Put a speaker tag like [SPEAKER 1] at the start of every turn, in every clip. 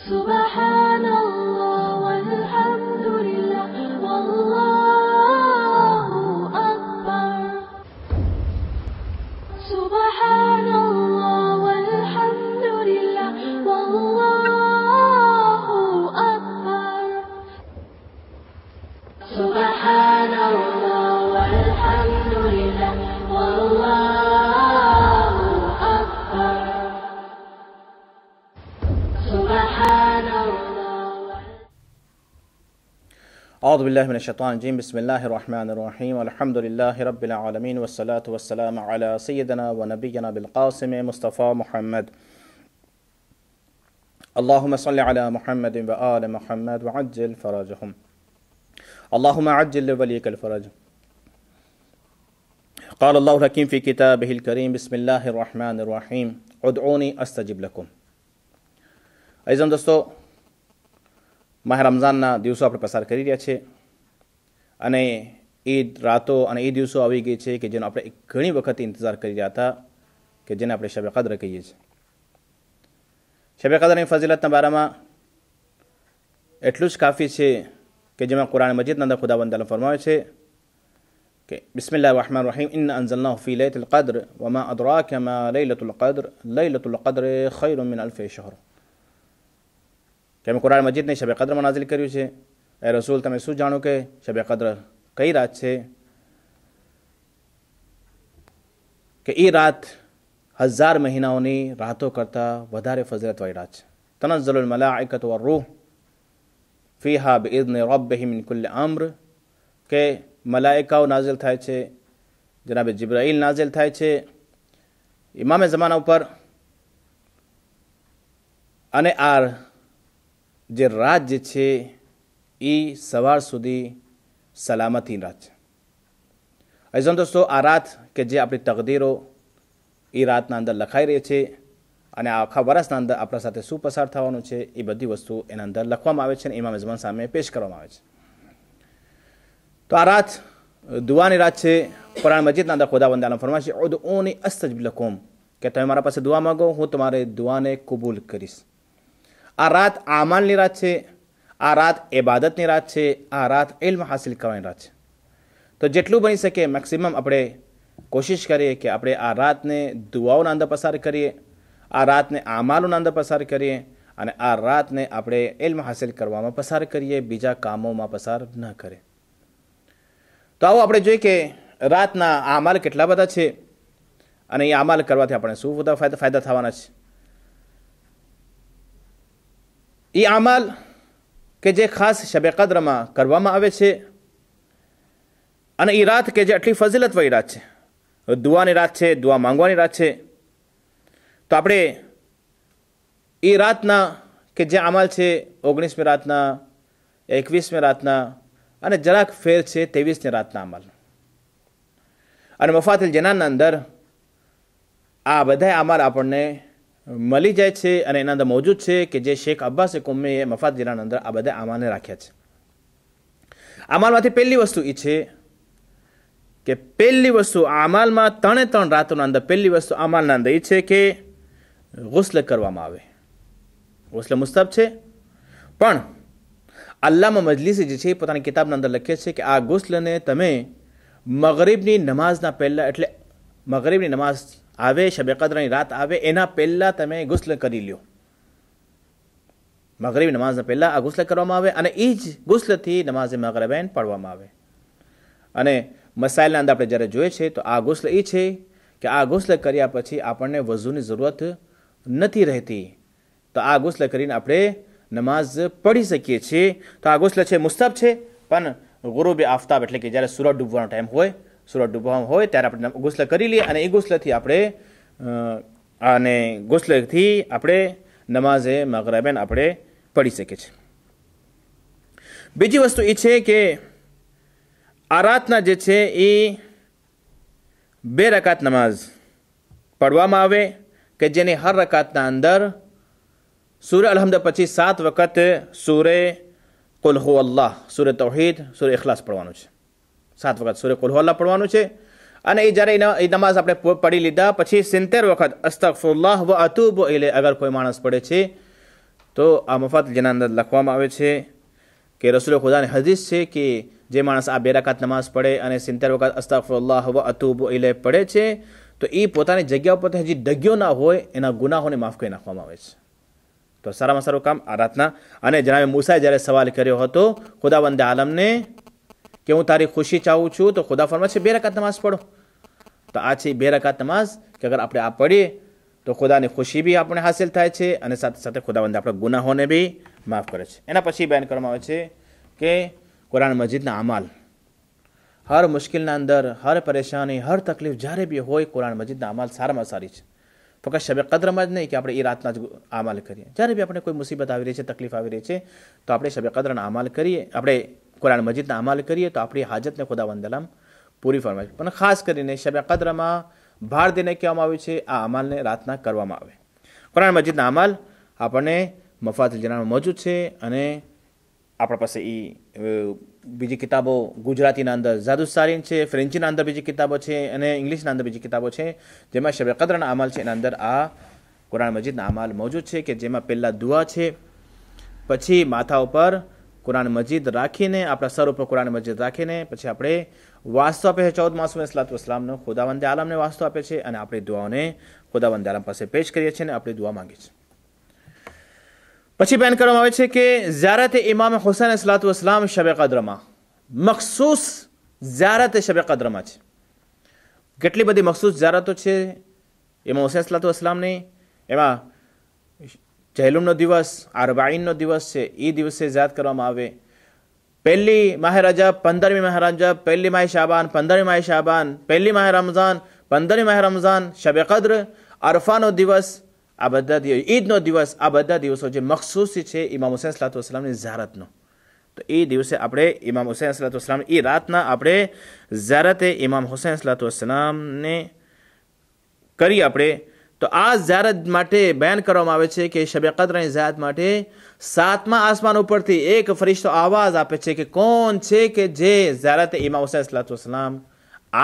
[SPEAKER 1] Subhanallah walhamdulillah wallahu akbar. Subhanallah walhamdulillah wallahu akbar. Subhanallah walhamdulillah wallahu akbar.
[SPEAKER 2] أعوذ بالله من الشيطان الرجيم بسم الله الرحمن الرحيم الحمد لله رب العالمين والصلاة والسلام على سيدنا ونبينا بالقاسم مصطفى محمد اللهم صل على محمد وآل محمد وعجل فرجهم اللهم عجل لوليك الفرج قال الله الحكيم في كتابه الكريم بسم الله الرحمن الرحيم ادعوني استجب لكم أيضا دوستو માહ રમઝાનના દિવસો આપણે પસાર કરી રહ્યા છીએ અને ઈદ રાતો અને એ દિવસો આવી ગઈ છે કે જેનો આપણે ઘણી વખત ઇંતજાર કરી રહ્યા હતા કે જેને આપણે શબ કદ્ર કહીએ છીએ. શબ કદ્રની ફઝીલતના બારામાં એટલું જ કાફી છે કે જેમાં કુરાન મજીદના અંદર ખુદાવંદ તાલા ફરમાવે છે કે બિસ્મિલ્લાહિર રહમાનિર રહીમ ઇન્ના અંઝલનાહુ ફી લૈલતિલ કદ્ર વમા અદરાકા મા લૈલતુલ કદ્ર ખૈરુમ મિન અલ્ફી શહર. કે અમે કુરાન મજીદને શબ કદ્રમાં નાઝિલ કર્યું છે. એ રસૂલ તમે શું જાણો કે શબ કદ્ર કઈ રાત છે કે એ રાત 1000 મહિનાઓની રાતો કરતાં વધારે ફઝીલતવાળી રાત છે. તનઝ્ઝલુલ મલાઇકતુ વર-રૂહ ફીહા બિઇذن રબ્બિહિમ મિન કુલ્લિ અમ્ર કે મલાઇકાઓ નાઝિલ થાય છે, જનાબ જિબ્રાઈલ નાઝિલ થાય છે ઇમામે ઝમાના ઉપર અને આ જે રાત જે છે એ સવાર સુધી સલામતી રાત છે. અઝીઝો દોસ્તો આ રાત કે જે આપણી તકદીરો એ રાતના અંદર લખાઈ રહી છે અને આખા વર્ષના અંદર આપણા સાથે શું પસાર થવાનું છે એ બધી વસ્તુ એના અંદર લખવામાં આવે છે અને ઇમામ ઝમાન સામે પેશ કરવામાં આવે છે. તો આ રાત દુઆની રાત છે. કુરાન મજીદના અંદર ખુદાવંદ તાલા ફરમાવે છે ઉદઉની અસ્તજિબ લકુમ કે તમે મારા પાસે દુઆ માંગો હું તમારી દુઆને કબૂલ કરીશ. આ રાત આમાલની રાત છે, આ રાત ઇબાદતની રાત છે, આ રાત ઇલ્મ હાસિલ કરવાની રાત છે. તો જેટલું બની શકે મેક્સિમમ આપણે કોશિશ કરીએ કે આપણે આ રાતને દુઆઓના અંદર પસાર કરીએ, આ રાતને આમાલોના અંદર પસાર કરીએ અને આ રાતને આપણે ઇલ્મ હાસિલ કરવામાં પસાર કરીએ, બીજા કામોમાં પસાર ન કરીએ. તો આવો આપણે જોઈએ કે રાતના આમાલ કેટલા બધા છે અને એ આમાલ કરવાથી આપણે શું બધા ફાયદા થવાના છે. એ આમાલ કે જે ખાસ શબ કદ્રમાં કરવામાં આવે છે અને એ રાત કે જે આટલી ફઝીલતવાળી રાત છે, દુઆની રાત છે, દુઆ માંગવાની રાત છે. તો આપણે એ રાતના કે જે આમાલ છે 19મી રાતના, 21મી રાતના અને જરાક ફેર છે 23મી રાતના આમાલ અને મફાતિલ જનાનના અંદર આ બધા આમાલ આપણને મળી જાય છે અને એના અંદર મોજૂદ છે કે જે શેખ અબ્બાસે કોમ્મીએ મફાત જિલ્લાના અંદર આ બધા આમાલને રાખ્યા છે. આમાલમાંથી પહેલી વસ્તુ એ છે કે પહેલી વસ્તુ આમાલમાં 3 રાતોના અંદર પહેલી વસ્તુ આમાલના અંદર એ છે કે ગુસ્લ કરવામાં આવે. ગુસ્લ મુસ્તહબ છે પણ અલ્લામા મજલિસી જે છે પોતાની કિતાબના અંદર લખે છે કે આ ગુસ્લને તમે મગરિબની નમાઝના પહેલાં એટલે મગરિબની નમાઝ આવે, શબ કદ્રની રાત આવે એના પહેલાં તમે ગુસ્લ કરી લ્યો. મગરિબની નમાઝના પહેલાં આ ગુસ્લ કરવામાં આવે અને એ જ ગુસ્લથી નમાઝે મગરિબૈન પઢવામાં આવે. અને મસાઇલના અંદર આપણે જ્યારે જોઈએ છીએ તો આ ગુસ્લ એ છે કે આ ગુસ્લ કર્યા પછી આપણને વઝુની જરૂરત નથી રહેતી. તો આ ગુસ્લ કરીને આપણે નમાઝ પઢી શકીએ છીએ. તો આ ગુસ્લ છે મુસ્તહબ છે પણ ગુરૂબે આફતાબ એટલે કે જ્યારે સૂરજ ડૂબવાનો ટાઈમ હોય, સૂરજ ડૂબવાનો હોય ત્યારે આપણે ગુસ્લ કરી લઈએ અને એ ગુસ્લથી આપણે નમાઝે મગરિબૈન આપણે પઢી શકીએ છીએ. બીજી વસ્તુ એ છે કે આ રાતના જે છે એ 2 રકાત નમાઝ પઢવામાં આવે કે જેની હર રકાતના અંદર સૂરે અલહમ્દ પછી 7 વખત સૂરે કુલ હુ અલ્લાહ, સૂરે તૌહીદ, સૂરે ઇખલાસ પઢવાનું છે. 7 વખત સૂરે કુલ હુ અલ્લાહ પઢવાનું છે અને એ જ્યારે એ નમાઝ આપણે પઢી લીધા પછી 70 વખત અસ્તગફિરુલ્લાહ વ અતૂબુ ઇલૈહ અગર કોઈ માણસ પડે છે તો આ મફાતુલ જનાના અંદર લખવામાં આવે છે કે રસૂલ ખુદાની હદીસ છે કે જે માણસ આ 2 રકાત નમાઝ પડે અને 70 વખત અસ્તગફિરુલ્લાહ વ અતુબુ ઇલૈહ પડે છે તો એ પોતાની જગ્યા ઉપર હજી ડગ્યો ના હોય એના ગુનાહોને માફ કરી નાખવામાં આવે છે. તો સારામાં સારું કામ આ રાતના. અને જનાબે મૂસાએ જ્યારે સવાલ કર્યો હતો ખુદાવંદ આલમને કે હું તારી ખુશી ચાહું છું, તો ખુદા ફરમાવે છે 2 રકાત નમાઝ પડો. તો આ છે 2 રકાત નમાઝ કે અગર આપણે આ પડીએ તો ખુદાની ખુશી બી આપણે હાસિલ થાય છે અને સાથે સાથે ખુદાવંદ આપણા ગુનાહોને બી માફ કરે છે. એના પછી બયાન કરવામાં આવે છે કે કુરાન મજીદના અમાલ, હર મુશ્કેલના અંદર, હર પરેશાની, હર તકલીફ જ્યારે બી હોય, કુરાન મજીદના અમાલ સારામાં સારી છે. ફક્ત શબે કદ્રમાં જ નહીં કે આપણે એ રાતના જ અમાલ કરીએ. જ્યારે બી આપણે કોઈ મુસીબત આવી રહી છે, તકલીફ આવી રહી છે, તો આપણે શબે કદ્રના અમાલ કરીએ, આપણે કુરાન મજીદના અમાલ કરીએ તો આપણી હાજતને ખુદાવંદ આલમ પૂરી ફરમાય. પણ ખાસ કરીને શબે કદ્રમાં ભાર દઈને કહેવામાં આવ્યું છે આ અમાલને રાતના કરવામાં આવે. કુરાન મજીદના અમાલ આપણને મફાતુલ જનામાં મોજૂદ છે અને આપણા પાસે એ બીજી કિતાબો ગુજરાતીના અંદર ઝાદુસારીન છે, ફ્રેન્ચીના અંદર બીજી કિતાબો છે અને ઇંગ્લિશના અંદર બીજી કિતાબો છે જેમાં શબે કદ્રના અમાલ છે. એના અંદર આ કુરાન મજીદના અમાલ મોજૂદ છે કે જેમાં પહેલા દુઆ છે, પછી માથા ઉપર કુરાન મજીદ રાખીને, આપણા સર ઉપર કુરાન મજીદ રાખીને પછી આપણે વાસ્તો આપે છે 14 માસૂમ અલૈહિસ્સલામનો, ખુદાવંદ આલમને વાસ્તો આપે છે અને આપણી દુઆઓને ખુદાવંદ આલમ પાસે પેશ કરીએ છીએ અને આપણી દુઆ માંગીએ છીએ. પછી બયાન કરવામાં આવે છે કે ઝિયારત ઇમામ હુસૈન અલૈહિસ્સલામ શબે કદ્રમાં, મખસૂસ ઝિયારત શબે કદ્રમાં છે. કેટલી બધી મખસૂસ ઝિયારતો છે ઇમામ હુસૈન અલૈહિસ્સલામની. એમાં જહેલુમનો દિવસ, અરબાઈનનો દિવસ છે, એ દિવસે યાદ કરવામાં આવે. પહેલી માહ રજબ, 15મી માહ રજબ, પહેલી માહ શાબાન, 15મી માહ શાબાન, પહેલી માહ રમઝાન, 15મી માહ રમઝાન, શબે કદ્ર, અરફાનો દિવસ, આ બધા ઈદનો દિવસ, આ બધા દિવસો જે મખસૂસી છે ઇમામ હુસૈન અલૈહિસ્સલામની ઝિયારતનો. તો એ દિવસે આપણે ઇમામ હુસૈન અલૈહિસ્સલામ, એ રાતના આપણે ઝિયારતે ઇમામ હુસૈન અલૈહિસ્સલામને કરી આપણે. તો આ ઝિયારત માટે બયાન કરવામાં આવે છે કે શબે કદ્રની ઝિયારત માટે 7મા આસમાન ઉપરથી એક ફરિશ્તો આવાજ આપે છે કે કોણ છે કે જે ઝિયારતે ઇમામ હુસૈન અલૈહિસ્સલામ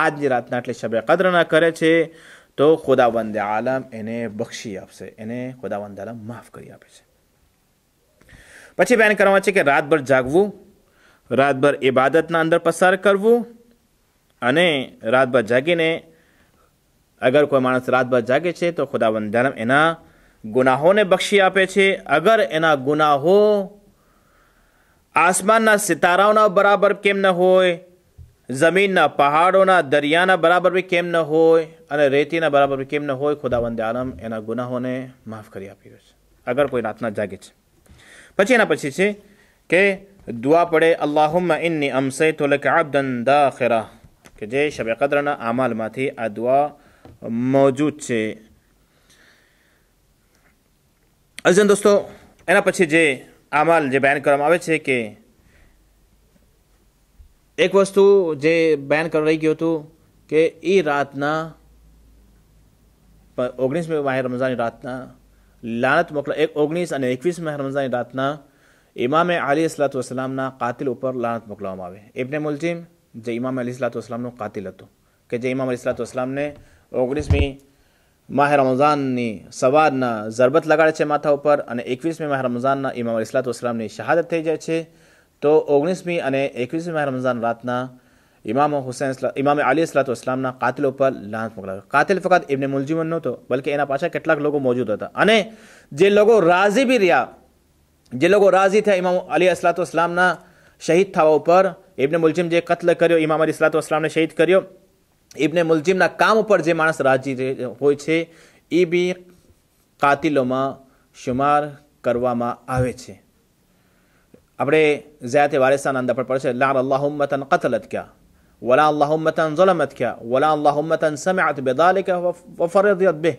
[SPEAKER 2] આજની રાતના એટલે શબે કદ્રના કરે છે, તો ખુદાવંદ આલમ એને બક્ષી આપશે, એને ખુદાવંદ આલમ માફ કરી આપે છે. પછી બયાન કરવામાં છે કે રાતભર જાગવું, રાતભર ઇબાદતના અંદર પસાર કરવું અને રાતભર જાગીને અગર કોઈ માણસ રાતભર જાગે છે તો ખુદાવંદ આલમ એના ગુનાહોને બક્ષી આપે છે. અગર એના ગુનાહો આસમાનના સિતારાઓના બરાબર કેમ ન હોય, જમીનના પહાડોના દરિયાના બરાબર બી કેમ ન હોય અને રેતીના બરાબર બી કેમ ન હોય, ખુદાવંદ આલમ એના ગુનાહોને માફ કરી આપી છે અગર કોઈ રાતના જાગે છે. પછી એના પછી છે કે દુઆ પડે અલ્લાહુમ્મા ઇન્ની અમસૈતુ લકા અબ્દન દાખિરા, કે જે શબે કદ્રના આમાલમાંથી આ દુઆ મોજૂદ છે. અઝન દોસ્તો, એના પછી જે આમાલ જે બયાન કરવામાં આવે છે કે એક વસ્તુ જે બયાન કરી રહી ગયું હતું કે એ રાતના 19મી માહ રમઝાનની રાતના લાનત મોકલા, 19 અને 21 માહ રમઝાનની રાતના ઇમામે અલી અલૈહિસ્સલામના કાતિલ ઉપર લાનત મોકલવામાં આવે. ઇબ્ને મુલજીમ જે ઇમામ અલી અલૈહિસ્સલામનો કાતિલ હતો, કે જે ઇમામ અલી અલૈહિસ્સલામને 19મી માહ રમઝાનની સવારના ઝરબત લગાડે છે માથા ઉપર અને 21મી માહ રમઝાનના ઇમામ અલી અલૈહિસ્સલામની શહાદત થઈ જાય છે. તો 19મી અને 21મી માહ રમઝાન રાતના ઇમામ અલી અલૈહિસ્સલામના કાતિલ ઉપર લાનત મોકલાવે. કાતિલ ફક્ત ઇબ્ને મુલજીમ નહોતો, બલકે એના પાછળ કેટલાક લોકો મોજૂદ હતા અને જે લોકો રાજી બી રહ્યા, જે લોકો રાજી થયા ઇમામ અલી અલૈહિસ્સલામના શહીદ થવા ઉપર. ઇબ્ને મુલજીમ જે કત્લ કર્યો, ઇમામ અલી અલૈહિસ્સલામને શહીદ કર્યો, ઇબ્ને મુલજીમના કામ ઉપર જે માણસ રાજી હોય છે એ બી કાતિલોમાં શુમાર કરવામાં આવે છે. આપણે ઝિયારતે વારિસાના અંદર પર પડે છે લાન અલ્લાહુ ઉમ્મતન કતલત ક્યા વલા અલ્લાહુ ઉમ્મતન ઝલમત ક્યા વલા અલ્લાહુ ઉમ્મતન સમિઅત બિધાલિકા વફરદિયત બિહ,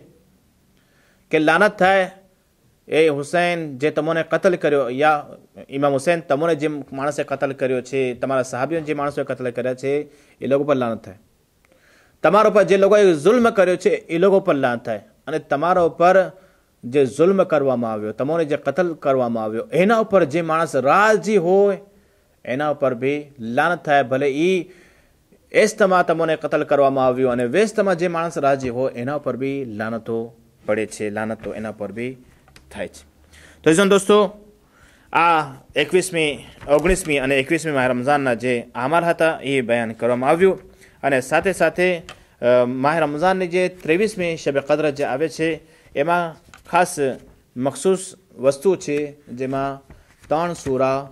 [SPEAKER 2] કે લાનત થાય એ હુસૈન જે તમને કતલ કર્યો, યા ઇમામ હુસૈન તમને જે માણસે કતલ કર્યો છે, તમારા સહાબીઓને જે માણસોએ કતલ કર્યા છે એ લોકો પર લાનત થાય. તમારા ઉપર જે લોકોએ જુલ્મ કર્યો છે એ લોકો પર લાનત થાય અને તમારા ઉપર જે જુલ્મ કરવામાં આવ્યો, તમને જે કતલ કરવામાં આવ્યો એના ઉપર જે માણસ રાજી હોય એના ઉપર બી લાનત થાય. ભલે એ એસ્તમાં તમને કતલ કરવામાં આવ્યો અને વેસ્તમાં જે માણસ રાજી હોય એના ઉપર બી લાનતો પડે છે, લાનતો એના પર બી થાય છે. તો દોસ્તો, આ 19મી અને 21મી માહ રમઝાનના જે આમાલ હતા એ બયાન કરવામાં આવ્યું, અને સાથે સાથે માહ રમઝાનની જે 23મી શબ કદ્ર જે આવે છે એમાં ખાસ મખસૂસ વસ્તુ છે, જેમાં 3 સૂરા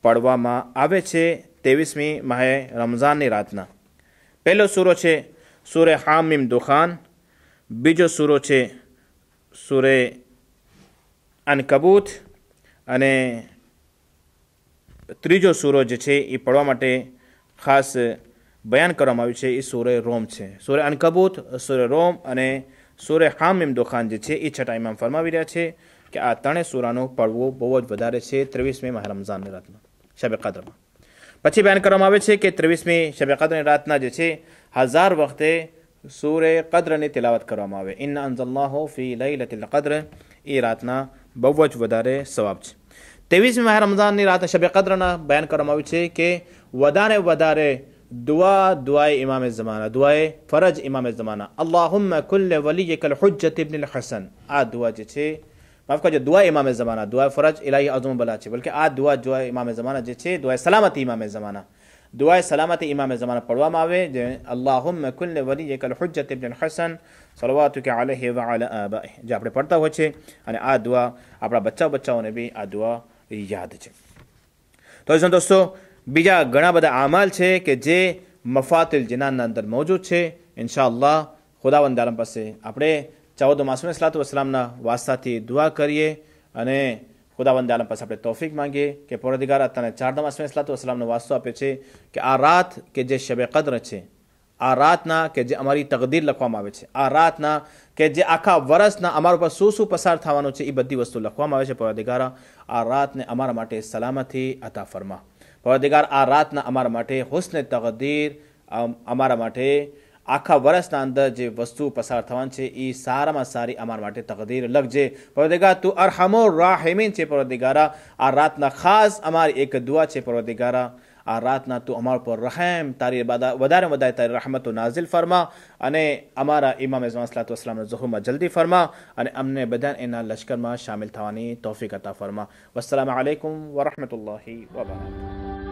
[SPEAKER 2] પડવામાં આવે છે 23મી માહ રમઝાનની રાતના. પહેલો સૂરો છે સૂરે હામીમ દુખાન, બીજો સૂરો છે સૂરે અનકબૂત, અને ત્રીજો સૂરો જે છે એ પડવા માટે ખાસ બયાન કરવામાં આવ્યું છે એ સૂરે રોમ છે. સૂરે અનકબૂત, સૂરે રોમ અને સૂરે હામીમ દુખાન જે છે એ છઠ્ઠા ઇમામ ફરમાવી રહ્યા છે કે આ 3 સૂરાનું પડવું બહુ જ વધારે છે 23મી માહ રમઝાનની રાતમાં શબ કદ્રમાં. પછી બયાન કરવામાં આવે છે કે 23મી શબ કદ્રની રાતના જે છે 1000 વખતે સૂરે કદ્રની તિલાવત કરવામાં આવે. ઇન્ના અંઝલનાહુ ફી લૈલતિલ કદ્ર, એ રાતના બહુ જ વધારે સવાબ છે. 23મી માહ રમઝાનની રાત શબ કદ્રના બયાન કરવામાં આવ્યું છે કે વધારે દુઆએ ઇમામે ઝમાના, દુઆએ ફરજ ઇમામે ઝમાના, અલ્લાહુમ્મા કુલ્લે વલિયકલ હુજ્જત ઇબ્ન હસન. આ દુઆ જે છે, માફ કરજો, દુઆ ઇમામે ઝમાના, દુઆ ફરજ ઇલાહી અઝમ બલા છે, બલકે આ દુઆ ઇમામે ઝમાના જે છે દુઆ સલામતી ઇમામે ઝમાના, દુઆ સલામતી ઇમામે ઝમાના પડવામાં આવે, જે અલ્લાહુમ્મા કુલ્લે વલિયકલ હુજ્જત ઇબ્ન હસન સલવાતુકે અલૈહિ વ અલા આબાઇ, જે આપણે પડતા હોય છે, અને આ દુઆ આપણા બચ્ચાઓને બી આ દુઆ યાદ છે. તો દોસ્તો, બીજા ઘણા બધા આમાલ છે કે જે મફાતિલ જિનાનના અંદર મોજૂદ છે. ઇન્શાઅલ્લાહ ખુદાવંદ આલમ પાસે આપણે 14 માસૂમ સલાતુવસલામના વાસ્તાથી દુઆ કરીએ, અને ખુદાવંદ આલમ પાસે આપણે તૌફીક માંગીએ કે પરવરદિગાર તને 14 માસૂમ સલાતુવસલામનો વાસ્તો આપે છે કે આ રાત કે જે શબ કદ્ર છે, આ રાતના કે જે અમારી તકદીર લખવામાં આવે છે, આ રાતના કે જે આખા વર્ષના અમારા પર શું પસાર થવાનું છે, એ બધી વસ્તુ લખવામાં આવે છે. પરવરદિગાર આ રાતને અમારા માટે સલામતી અતા ફરમા. પરવરદિગાર આ રાતના અમારા માટે હુસ્ન તકદીર, અમારા માટે આખા વર્ષના અંદર જે વસ્તુ પસાર થવાની છે એ સારામાં સારી અમારા માટે તકદીર લખજે. પરવરદિગાર તું અરહમુર રાહિમીન છે. પરવરદિગારા આ રાતના ખાસ અમારી એક દુઆ છે. પરવરદિગારા આ રાતના તું અમારા પર રહેમ, તારી વધારે તારી રહમતો નાઝિલ ફરમા, અને અમારા ઇમામ સલાતુ વસલામના ઝુહુરમાં જલ્દી ફરમા, અને અમને બધા એના લશ્કરમાં શામિલ થવાની તૌફીક અતા ફરમા. વસ્સલામુ અલૈકુમ વરહમતુલ્લાહિ વબરકાતુહુ.